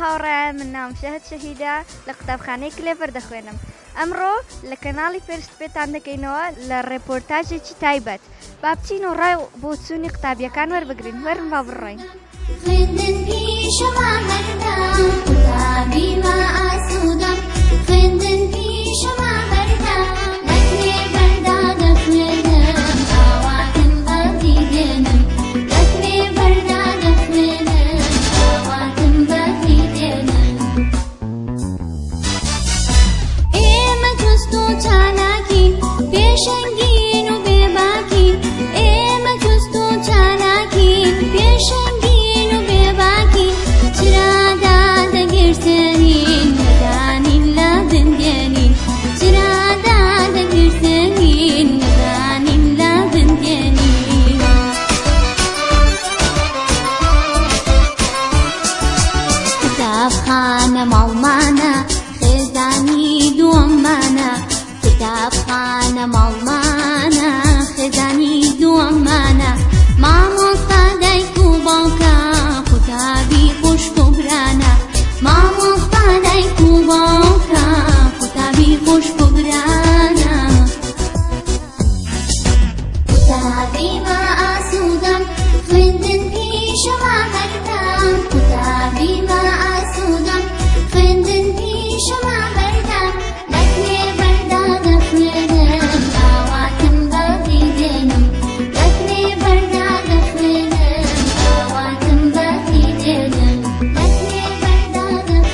هاوڕێ من نام شەهد شەهیدە لە قوتابخانەی کلێڤەر دەخوێنم. ئەمڕۆ لە کەناڵی فێرست پێتان دەکەینەوە لە ڕێپۆرتاژێکی تایبەت. با بچین و ڕای بۆ چوونی قوتابیەکان وەربگرین. وەرن با بڕۆین. خوێندن پیشەوا هەردەم قوتابی ما ئاسوودەم، خوێندن پیشەوا هەردەم لەکوێ بەردا دەخوێنم ئاواتم بەفی دێنم، لەکوێ بەردا دەخوێنم ئاواتم بەفی دێنم. ئێمە جوست و چالاکین پێشەنگین و بێباکین، ئێمە جوست و چالاکین پێشەنگین و بێباکین، چرادا دەگرتێنین نەدانین لە بندێنین، چرادا دەگرتێنین نەدانین لە بندێنین. قوتابخانە ماڵمانە خێزانی دووەممانە، قوتابخانە ماڵمانە خێزانی دووەممانە، مامۆستا دایک و باوکە قوتابی خوشک و برانە، مامۆستا دایک و باوکە قوتابی خوشک و برانە. قوتابی ما ئاسوودەم خوێندن پیشەوا هەردەم، قوتابی ما ئاسوودەم خوێندن پیشەوا هەردەم لەکوێ بەردا دەخوێنم ئاواتم بەفی دێنم، لەکوێ بەردا دەخوێنم ئاواتم بەفی دێنم، لەکوێ بەردا دەخوێنم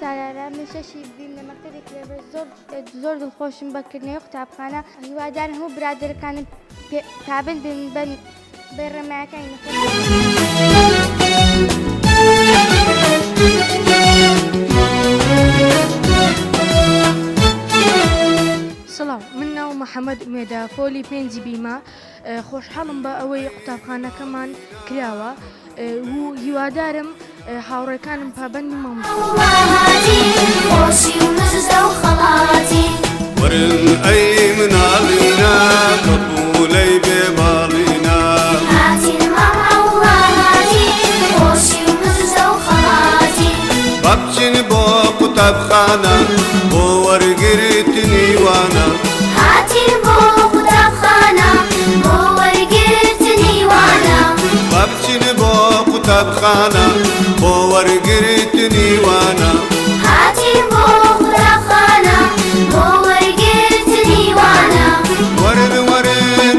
سارارە من شەشی بیم لە مەکتەبی کلێڤەر زۆر دڵخۆشم بەکردنەوەی قوتابخانە هیوادارم هەموو برادەرەکانم تابل بن بە ڕێنماییەکانی سلام من ناو محەممەد ئومێدا فۆلی پێنجی بیمە خۆشحاڵم بە ئەوەی قوتابخانەکەمان کراوە و هیوادارم هاوڕێکانم پابەندی ورن أي من علينا مقبولي ببالينا بابجن بو قطبخانة بو ورقرتني وانا بابجن بو قطبخانة بو ورقرتني وانا ورن ورن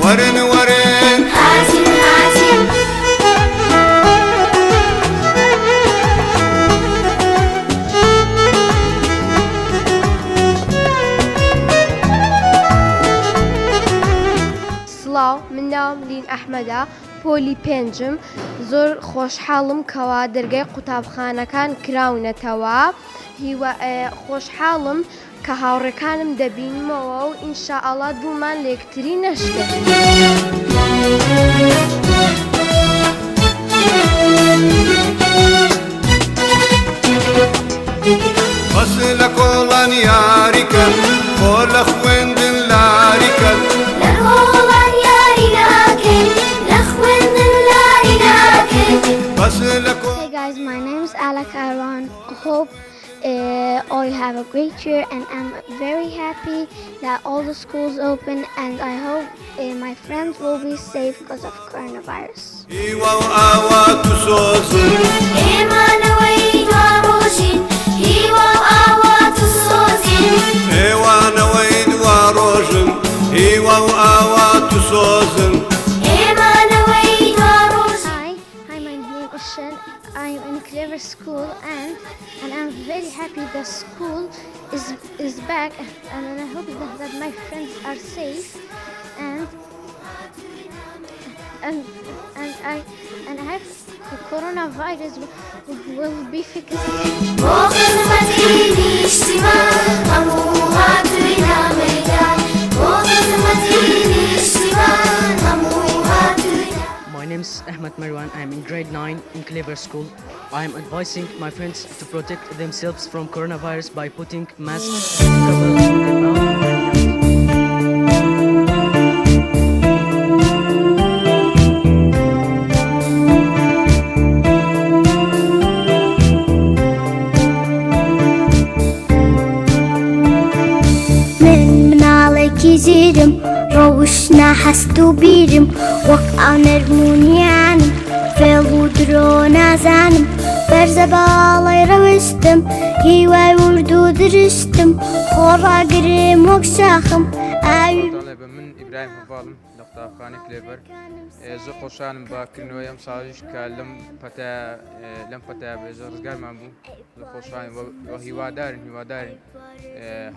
ورن ورن سڵاو من ناوم لین ئەحمەدە پۆلی پێنجم زۆر خۆشحاڵم کەوا دەرگای قوتابخانەکان کراونەتەوە خۆشحاڵم کە هاوڕێکانم دەبینمەوە و ئینشاءڵڵا دوومان لە یەکتری نەشکێت. فصل كولان ياريكا قول خويند لاريكا Hey guys, my name is Alec Aron. I hope all have a great year and I'm very happy that all the schools open and I hope my friends will be safe because of coronavirus. Hi, my name is Shen. I'm in Clever School and I'm very happy the school is back and I hope that my friends are safe and I hope the coronavirus will be fixed. My name is Ahmed Marwan. I am in grade 9 in Clever School. I am advising my friends to protect themselves from coronavirus by putting masks cover their mouth and nose. من عليك زيرم روشنا حستو بيرم وقع نرمونيانم فيلو درونا زانم برزبالي روشتم هيواي وردو درشتم خورا قريم وكشاخم طالبة من إبراهيم هفالم لقطابخانة كليفر زۆر خۆشحالم باکردنەوەی ئەم ساڵیش کە لەم پەتە بێزە ڕزگارمان بوو زۆر خۆشحالم و هیوادارین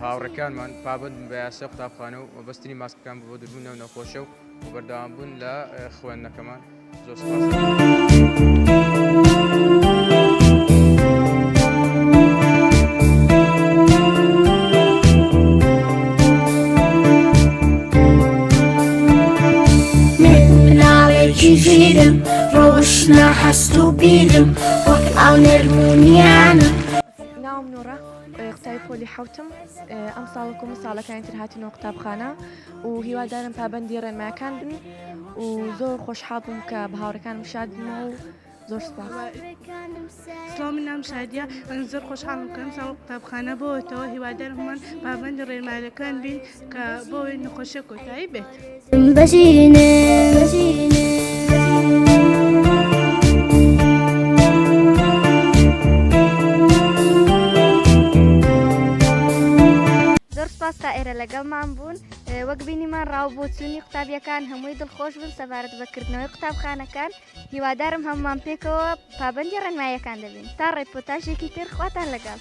هاوڕێکانمان پابند بە یاسای قوتابخانە و وەبەستنی ماسکەکان بۆ دووربوونەوە نەخۆشە و بەردەوامبوون لە خوێندنەکەمان زۆر سپاس. جيرم روشنا حستو بيرم وقع نرمونيانا ناوم نوڕە قوتابی پۆلی حوتم ئەم ساڵکم ساڵەکانی تر هاتینەوە قوتابخانە و هیوادارم پابەندی ڕێنمایەکان بن و زۆر خۆشحاڵ بووم کە بە هاوڕێکانم شادبوومەوە و زۆر سپاس. سلام من نام شادیە من زۆر خۆشحاڵم کە ئەم ساڵ قوتابخانە بۆتەوە هیوادارم هەمان پابەندی ڕێنمایەکان بین کە بۆی نەخۆشیە کۆتایی بێت. سپاس تا ئێرە لەگەڵمان بوون وەک بینیمان ڕاوبۆچوونی قوتابیەکان هەمووی دڵخۆش بن سەبارەت بەکردنەوەی قوتابخانەکان هیوادارم هەمومان پێکەوە پابەندی ڕێنماییەکان دەبین تا ڕێپۆتاژێکی تر خواتان لەگەڵ